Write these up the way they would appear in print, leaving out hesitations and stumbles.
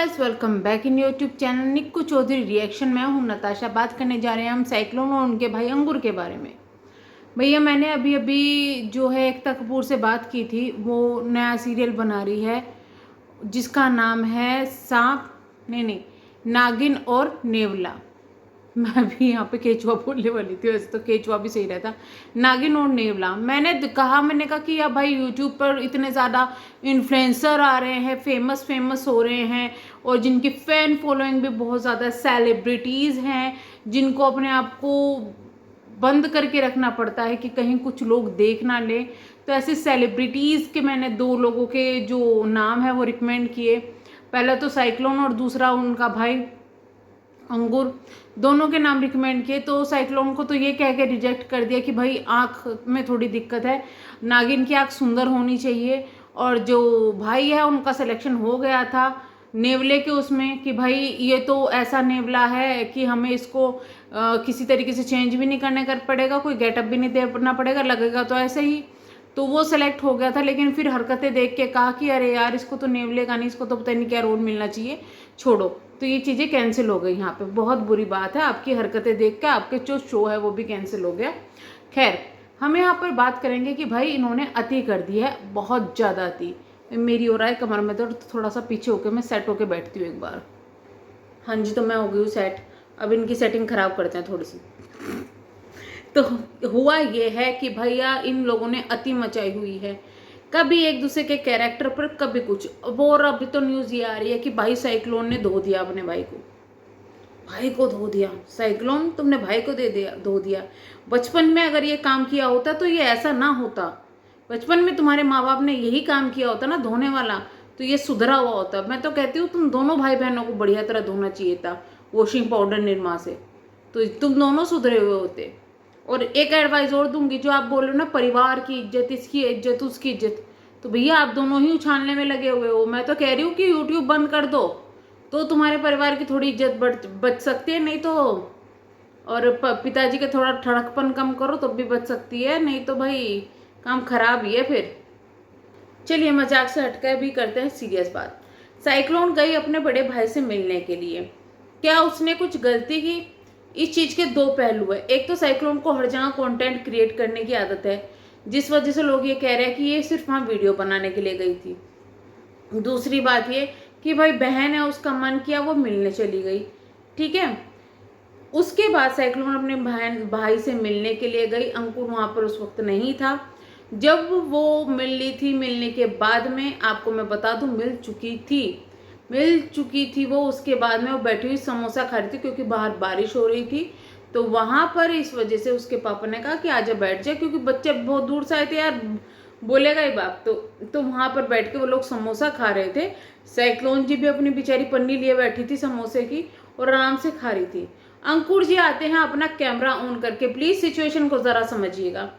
Guys, welcome back in YouTube channel Nikku Chaudhary reaction. मैं हूं नताशा। बात करने जा रहे हैं हम साइक्लोन और उनके भाई अंगूर के बारे में। भैया, मैंने अभी अभी जो है एकता कपूर से बात की थी। वो नया सीरियल बना रही है जिसका नाम है सांप नहीं नागिन और नेवला। मैं भी यहाँ पे केचुआ बोलने वाली थी, वैसे तो केचुआ भी सही रहता। नागिन और नेवला। मैंने कहा कि यार भाई, यूट्यूब पर इतने ज़्यादा इन्फ्लुएंसर आ रहे हैं, फेमस हो रहे हैं, और जिनकी फ़ैन फॉलोइंग भी बहुत ज़्यादा, सेलिब्रिटीज़ हैं जिनको अपने आप को बंद करके रखना पड़ता है कि कहीं कुछ लोग देख ना ले। तो ऐसे सेलिब्रिटीज़ के मैंने दो लोगों के जो नाम है वो रिकमेंड किए। पहला तो साइक्लोन और दूसरा उनका भाई अंगूर। दोनों के नाम रिकमेंड किए। तो साइक्लोन को तो ये कह के रिजेक्ट कर दिया कि भाई आँख में थोड़ी दिक्कत है, नागिन की आँख सुंदर होनी चाहिए। और जो भाई है उनका सिलेक्शन हो गया था नेवले के उसमें कि भाई ये तो ऐसा नेवला है कि हमें इसको किसी तरीके से चेंज भी नहीं करने कर पड़ेगा, कोई गेटअप भी नहीं देना पड़ेगा, लगेगा तो ऐसे ही। तो वो सेलेक्ट हो गया था, लेकिन फिर हरकतें देख के कहा कि अरे यार, इसको तो नेवले का नहीं, इसको तो पता नहीं क्या रोल मिलना चाहिए, छोड़ो। तो ये चीज़ें कैंसिल हो गई। यहाँ पे बहुत बुरी बात है, आपकी हरकतें देख के आपके जो शो है वो भी कैंसिल हो गया। खैर, हम यहाँ पर बात करेंगे कि भाई इन्होंने अति कर दी है, बहुत ज़्यादा अति। मेरी हो रहा है कमर में दर्द, तो थोड़ा सा पीछे होकर मैं सेट होकर बैठती हूँ एक बार। हाँ जी, तो मैं हो गई हूँ सेट। अब इनकी सेटिंग खराब करते हैं थोड़ी सी। तो हुआ ये है कि भैया इन लोगों ने अति मचाई हुई है, कभी एक दूसरे के कैरेक्टर पर, कभी कुछ। और अभी तो न्यूज़ ये आ रही है कि भाई साइक्लोन ने धो दिया अपने भाई को धो दिया। साइक्लोन, तुमने भाई को धो दिया। बचपन में अगर ये काम किया होता तो ये ऐसा ना होता। बचपन में तुम्हारे माँ बाप ने यही काम किया होता ना, धोने वाला, तो ये सुधरा हुआ होता। मैं तो कहती हूँ तुम दोनों भाई बहनों को बढ़िया तरह धोना चाहिए था वॉशिंग पाउडर निरमा से, तो तुम दोनों सुधरे हुए होते। और एक एडवाइस और दूंगी, जो आप बोल रहे हो ना, परिवार की इज्जत, इसकी इज्जत, उसकी इज्जत, तो भैया आप दोनों ही उछालने में लगे हुए हो। मैं तो कह रही हूँ कि यूट्यूब बंद कर दो, तो तुम्हारे परिवार की थोड़ी इज्जत बच सकती है, नहीं तो। और पिताजी के थोड़ा ठड़कपन कम करो तो भी बच सकती है, नहीं तो भाई काम खराब ही है फिर। चलिए, मजाक से हटकर भी करते हैं सीरियस बात। साइक्लोन गई अपने बड़े भाई से मिलने के लिए। क्या उसने कुछ गलती की? इस चीज़ के दो पहलू है। एक तो साइक्लोन को हर जगह कंटेंट क्रिएट करने की आदत है, जिस वजह से लोग ये कह रहे हैं कि ये सिर्फ वहाँ वीडियो बनाने के लिए गई थी। दूसरी बात ये कि भाई बहन है, उसका मन किया वो मिलने चली गई, ठीक है। उसके बाद साइक्लोन अपने भाई से मिलने के लिए गई। अंकुर वहाँ पर उस वक्त नहीं था। जब वो मिल ली थी, मिलने के बाद में आपको मैं बता दूं, मिल चुकी थी वो। उसके बाद में वो बैठी हुई समोसा खा रही थी, क्योंकि बाहर बारिश हो रही थी। तो वहां पर इस वजह से उसके पापा ने कहा कि आजा बैठ जा, क्योंकि बच्चे बहुत दूर से आए थे यार, बोलेगा ही बाप। तो वहां पर बैठ के वो लोग समोसा खा रहे थे। साइक्लोन जी भी अपनी बेचारी पन्नी लिए बैठी थी समोसे की, और आराम से खा रही थी। अंकुर जी आते हैं अपना कैमरा ऑन करके। प्लीज सिचुएशन को जरा समझिएगा।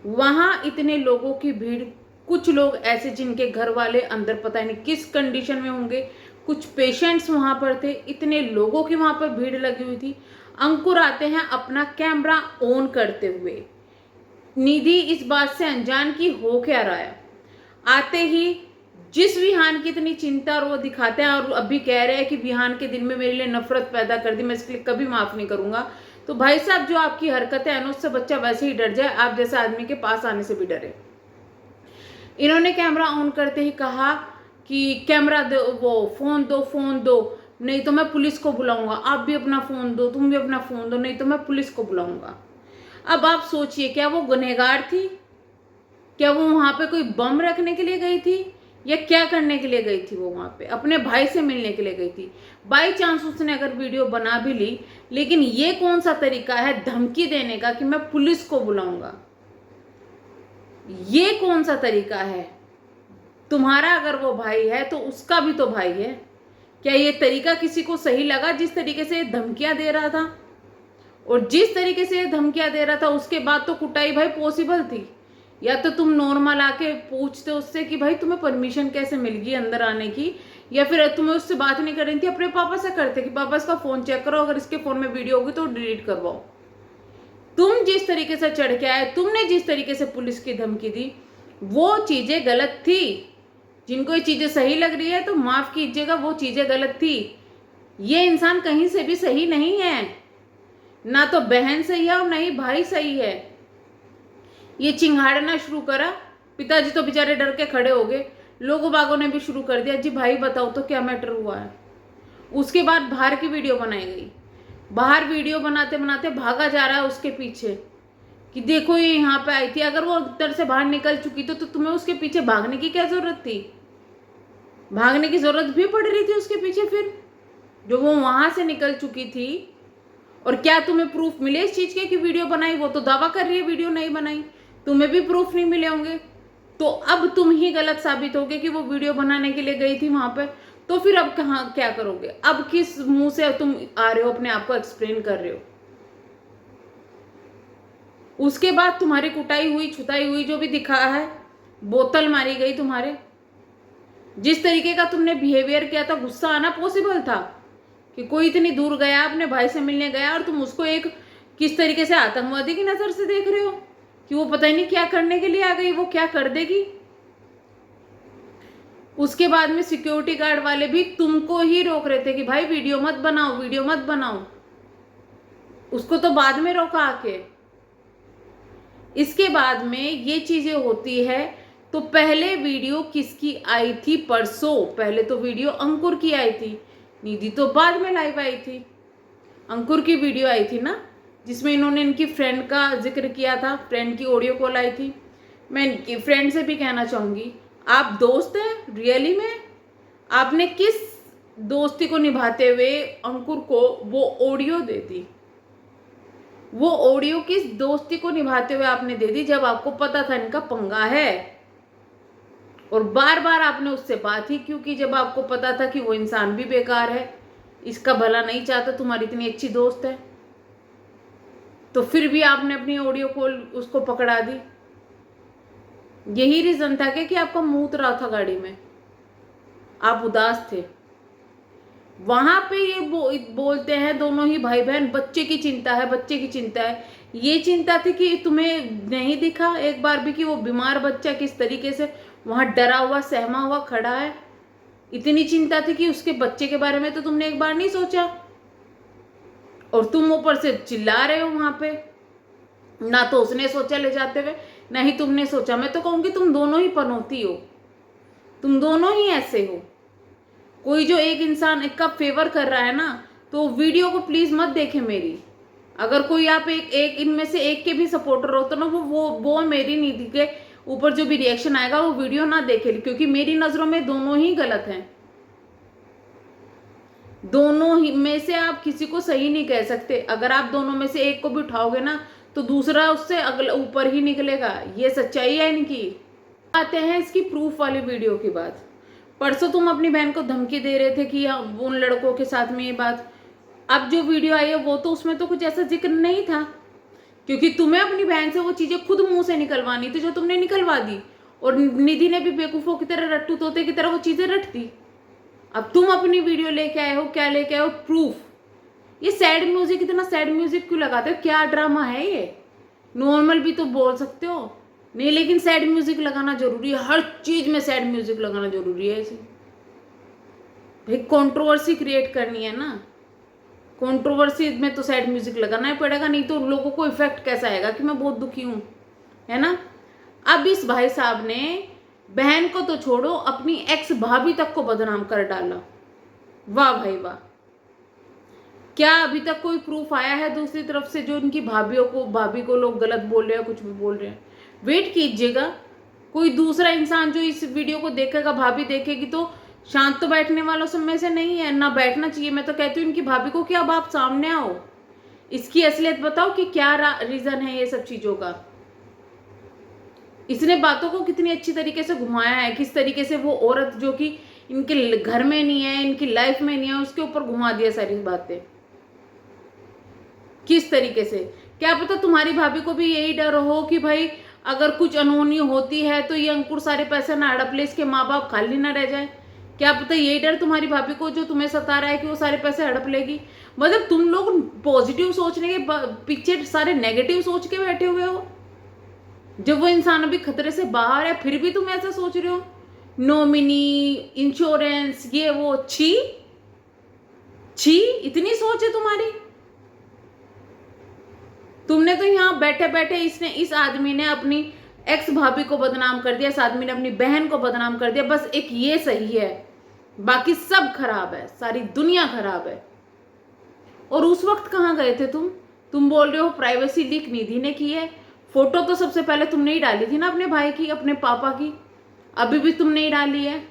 वहां इतने लोगों की भीड़, कुछ लोग ऐसे जिनके घर वाले अंदर पता नहीं किस कंडीशन में होंगे, कुछ पेशेंट्स वहां पर थे, इतने लोगों की वहां पर भीड़ लगी हुई थी। अंकुर आते हैं अपना कैमरा ऑन करते हुए। निधि इस बात से अनजान की हो क्या रहा है। आते ही जिस विहान की इतनी चिंता और वो दिखाते हैं, और अभी कह रहे हैं कि विहान के दिल में मेरे लिए नफरत पैदा कर दी, मैं इसके लिए कभी माफ नहीं करूंगा। तो भाई साहब, जो आपकी हरकतें हैं उससे बच्चा वैसे ही डर जाए, आप जैसे आदमी के पास आने से भी डरे। इन्होंने कैमरा ऑन करते ही कहा कि कैमरा दो, वो फोन दो, नहीं तो मैं पुलिस को बुलाऊंगा। आप भी अपना फोन दो, तुम भी अपना फोन दो, नहीं तो मैं पुलिस को बुलाऊंगा। अब आप सोचिए, क्या वो गुनहगार थी? क्या वो वहां पे कोई बम रखने के लिए गई थी, या क्या करने के लिए गई थी? वो वहां पे अपने भाई से मिलने के लिए गई थी। बाई चांस उसने अगर वीडियो बना भी ली, लेकिन ये कौन सा तरीका है धमकी देने का कि मैं पुलिस को बुलाऊंगा? ये कौन सा तरीका है? तुम्हारा अगर वो भाई है तो उसका भी तो भाई है। क्या ये तरीका किसी को सही लगा, जिस तरीके से धमकियां दे रहा था? और जिस तरीके से धमकियां दे रहा था, उसके बाद तो कुटाई भाई पॉसिबल थी। या तो तुम नॉर्मल आके पूछते उससे कि भाई तुम्हें परमिशन कैसे मिल गई अंदर आने की, या फिर तुम्हें उससे बात नहीं करनी थी, अपने पापा से करते कि पापा इसका फोन चेक करो, अगर इसके फोन में वीडियो होगी तो डिलीट करवाओ। तुम जिस तरीके से चढ़ के आए, तुमने जिस तरीके से पुलिस की धमकी दी, वो चीजें गलत थी। जिनको ये चीज़ें सही लग रही है तो माफ़ कीजिएगा, वो चीज़ें गलत थी। ये इंसान कहीं से भी सही नहीं है, ना तो बहन सही है और ना ही भाई सही है। ये चिंगाड़ना शुरू करा, पिताजी तो बेचारे डर के खड़े हो गए, लोगों बागों ने भी शुरू कर दिया, जी भाई बताओ तो क्या मैटर हुआ है। उसके बाद बाहर की वीडियो बनाई गई, बाहर वीडियो बनाते बनाते भागा जा रहा है उसके पीछे कि देखो ये यहाँ पे आई थी। अगर वो अंदर से बाहर निकल चुकी तो तुम्हें उसके पीछे भागने की क्या जरूरत थी? भागने की जरूरत भी पड़ रही थी उसके पीछे फिर, जो वो वहां से निकल चुकी थी। और क्या तुम्हें प्रूफ मिले इस चीज के कि वीडियो बनाई? वो तो दावा कर रही है वीडियो नहीं बनाई, तुम्हें भी प्रूफ नहीं मिले होंगे। तो अब तुम ही गलत साबित होगे कि वो वीडियो बनाने के लिए गई थी वहां पे। तो फिर अब कहाँ क्या करोगे? अब किस मुंह से तुम आ रहे हो अपने आप को एक्सप्लेन कर रहे हो? उसके बाद तुम्हारी कुटाई हुई, छुताई हुई, जो भी दिखा है, बोतल मारी गई तुम्हारे। जिस तरीके का तुमने बिहेवियर किया था, गुस्सा आना पॉसिबल था कि कोई इतनी दूर गया, अपने भाई से मिलने गया और तुम उसको एक किस तरीके से आतंकवादी की नजर से देख रहे हो कि वो पता ही नहीं क्या करने के लिए आ गई, वो क्या कर देगी। उसके बाद में सिक्योरिटी गार्ड वाले भी तुमको ही रोक रहे थे कि भाई वीडियो मत बनाओ, वीडियो मत बनाओ। उसको तो बाद में रोका आके। इसके बाद में ये चीजें होती है। तो पहले वीडियो किसकी आई थी? परसों पहले तो वीडियो अंकुर की आई थी, निधि तो बाद में लाइव आई थी। अंकुर की वीडियो आई थी ना, जिसमें इन्होंने इनकी फ्रेंड का जिक्र किया था, फ्रेंड की ऑडियो कॉल आई थी। मैं इनकी फ्रेंड से भी कहना चाहूंगी, आप दोस्त हैं रियली में? आपने किस दोस्ती को निभाते हुए अंकुर को वो ऑडियो दे दी? वो ऑडियो किस दोस्ती को निभाते हुए आपने दे दी जब आपको पता था इनका पंगा है? और बार बार आपने उससे बात ही क्यों की जब आपको पता था कि वो इंसान भी बेकार है, इसका भला नहीं चाहता, तुम्हारी इतनी अच्छी दोस्त है? तो फिर भी आपने अपनी ऑडियो कॉल उसको पकड़ा दी। यही रीजन था कि आपका मुंह उतरा था गाड़ी में, आप उदास थे। वहां पे ये बोलते हैं दोनों ही भाई बहन, बच्चे की चिंता है, बच्चे की चिंता है। ये चिंता थी कि तुम्हें नहीं दिखा एक बार भी कि वो बीमार बच्चा किस तरीके से वहां डरा हुआ सहमा हुआ खड़ा है? इतनी चिंता थी कि उसके बच्चे के बारे में तो तुमने एक बार नहीं सोचा। और तुम ऊपर से चिल्ला रहे हो वहां पे, ना तो उसने सोचा ले जाते हुए, ना ही तुमने सोचा। मैं तो कहूंगी तुम दोनों ही पनौती हो, तुम दोनों ही ऐसे हो। कोई जो एक इंसान एक का फेवर कर रहा है ना, तो वीडियो को प्लीज मत देखे मेरी। अगर कोई आप एक इनमें से एक के भी सपोर्टर हो तो ना वो मेरी निधि के ऊपर जो भी रिएक्शन आएगा वो वीडियो ना देखे, क्योंकि मेरी नजरों में दोनों ही गलत हैं। दोनों ही में से आप किसी को सही नहीं कह सकते। अगर आप दोनों में से एक को भी उठाओगे ना तो दूसरा उससे अगला ऊपर ही निकलेगा। ये सच्चाई है इनकी। आते हैं इसकी प्रूफ वाली वीडियो की बात। परसों तुम अपनी बहन को धमकी दे रहे थे कि उन लड़कों के साथ में ये बात। अब जो वीडियो आई है वो तो उसमें तो कुछ ऐसा जिक्र नहीं था, क्योंकि तुम्हें अपनी बहन से वो चीजें खुद मुंह से निकलवानी थी जो तुमने निकलवा दी। और निधि ने भी बेवकूफों की तरह, रट्टू तोते की तरह वो चीजें रट दी। अब तुम अपनी वीडियो लेके आए हो, क्या लेके आए हो? प्रूफ। ये सैड म्यूजिक, इतना सैड म्यूजिक क्यों लगाते हो? क्या ड्रामा है ये? नॉर्मल भी तो बोल सकते हो नहीं, लेकिन सैड म्यूजिक लगाना जरूरी है? हर चीज में सैड म्यूजिक लगाना जरूरी है इसे? भाई कंट्रोवर्सी क्रिएट करनी है ना, कंट्रोवर्सी में तो सैड म्यूजिक लगाना ही पड़ेगा, नहीं तो लोगों को इफेक्ट कैसा आएगा कि मैं बहुत दुखी हूं, है ना। अब इस भाई साहब ने बहन को तो छोड़ो, अपनी एक्स भाभी तक को बदनाम कर डाला। वाह भाई वाह। क्या अभी तक कोई प्रूफ आया है दूसरी तरफ से जो इनकी भाभी को लोग गलत बोल रहे हैं, कुछ भी बोल रहे हैं? वेट कीजिएगा, कोई दूसरा इंसान जो इस वीडियो को देखेगा, भाभी देखेगी तो शांत तो बैठने वालों में से नहीं है ना, बैठना चाहिए। मैं तो कहती हूँ इनकी भाभी को कि अब आप सामने आओ, इसकी असलियत बताओ कि क्या रीजन है ये सब चीजों का। इसने बातों को कितनी अच्छी तरीके से घुमाया है, किस तरीके से वो औरत जो कि इनके घर में नहीं है, इनकी लाइफ में नहीं है, उसके ऊपर घुमा दिया सारी बातें। किस तरीके से, क्या पता तुम्हारी भाभी को भी यही डर हो कि भाई अगर कुछ अनहोनी होती है तो ये अंकुर सारे पैसे ना हड़प ले, इसके माँ बाप खाली ना रह जाए। क्या पता यही डर तुम्हारी भाभी को जो तुम्हें सता रहा है कि वो सारे पैसे हड़प लेगी। मतलब तुम लोग पॉजिटिव सोचने के पीछे सारे नेगेटिव सोच के बैठे हुए हो। जब वो इंसान अभी खतरे से बाहर है फिर भी तुम ऐसा सोच रहे हो नॉमिनी, इंश्योरेंस, ये वो। छी छी, इतनी सोच है तुम्हारी? तुमने तो यहाँ बैठे बैठे इस आदमी ने अपनी एक्स भाभी को बदनाम कर दिया, इस आदमी ने अपनी बहन को बदनाम कर दिया, बस एक ये सही है, बाकी सब खराब है, सारी दुनिया खराब है। और उस वक्त कहाँ गए थे तुम बोल रहे हो प्राइवेसी लीक निधि ने की है। फोटो तो सबसे पहले तुमने ही डाली थी ना अपने भाई की, अपने पापा की, अभी भी तुमने ही डाली है।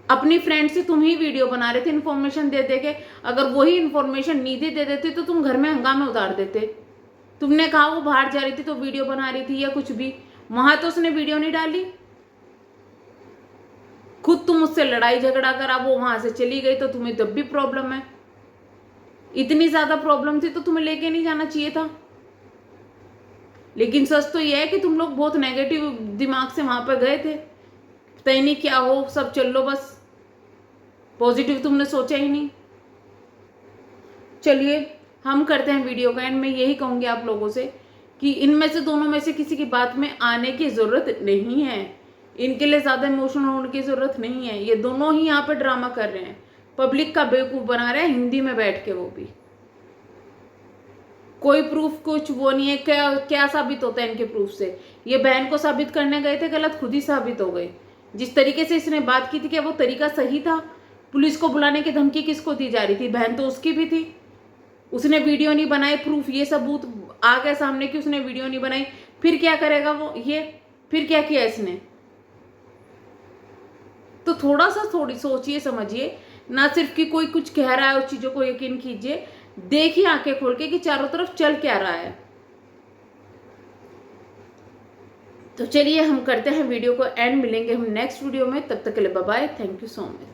अपनी फ्रेंड से तुम ही वीडियो बना रहे थे इन्फॉर्मेशन दे दे के। अगर वही इन्फॉर्मेशन निधि दे देते तो तुम घर में हंगामे उतार देते। तुमने कहा वो बाहर जा रही थी तो वीडियो बना रही थी या कुछ भी, वहां तो उसने वीडियो नहीं डाली। खुद तुम उससे लड़ाई झगड़ा करा, वो वहां से चली गई तो तुम्हें तब भी प्रॉब्लम है। इतनी ज्यादा प्रॉब्लम थी तो तुम्हें लेके नहीं जाना चाहिए था। लेकिन सच तो यह है कि तुम लोग बहुत नेगेटिव दिमाग से वहां पर गए थे। तय नहीं क्या हो, सब चल लो बस, पॉजिटिव तुमने सोचा ही नहीं। चलिए हम करते हैं वीडियो का एंड। मैं यही कहूंगी आप लोगों से कि इनमें से दोनों में से किसी की बात में आने की जरूरत नहीं है। इनके लिए ज्यादा इमोशनल होने की जरूरत नहीं है। ये दोनों ही यहाँ पे ड्रामा कर रहे हैं, पब्लिक का बेवकूफ बना रहे हैं हिंदी में बैठ के, वो भी कोई प्रूफ कुछ वो नहीं है। क्या साबित होता है इनके प्रूफ से? ये बहन को साबित करने गए थे, गलत खुद ही साबित हो गए। जिस तरीके से इसने बात की थी, क्या वो तरीका सही था? पुलिस को बुलाने की धमकी किसको दी जा रही थी? बहन तो उसकी भी थी। उसने वीडियो नहीं बनाई, प्रूफ ये सबूत आ गया सामने कि उसने वीडियो नहीं बनाई। फिर क्या करेगा वो? ये फिर क्या किया इसने? तो थोड़ा सा थोड़ी सोचिए, समझिए, ना सिर्फ कि कोई कुछ कह रहा है उस चीजों को यकीन कीजिए। देखिए आंखें खोल के कि चारों तरफ चल क्या रहा है। तो चलिए हम करते हैं वीडियो को एंड, मिलेंगे हम नेक्स्ट वीडियो में। तब तक के लिए bye bye, thank you so much.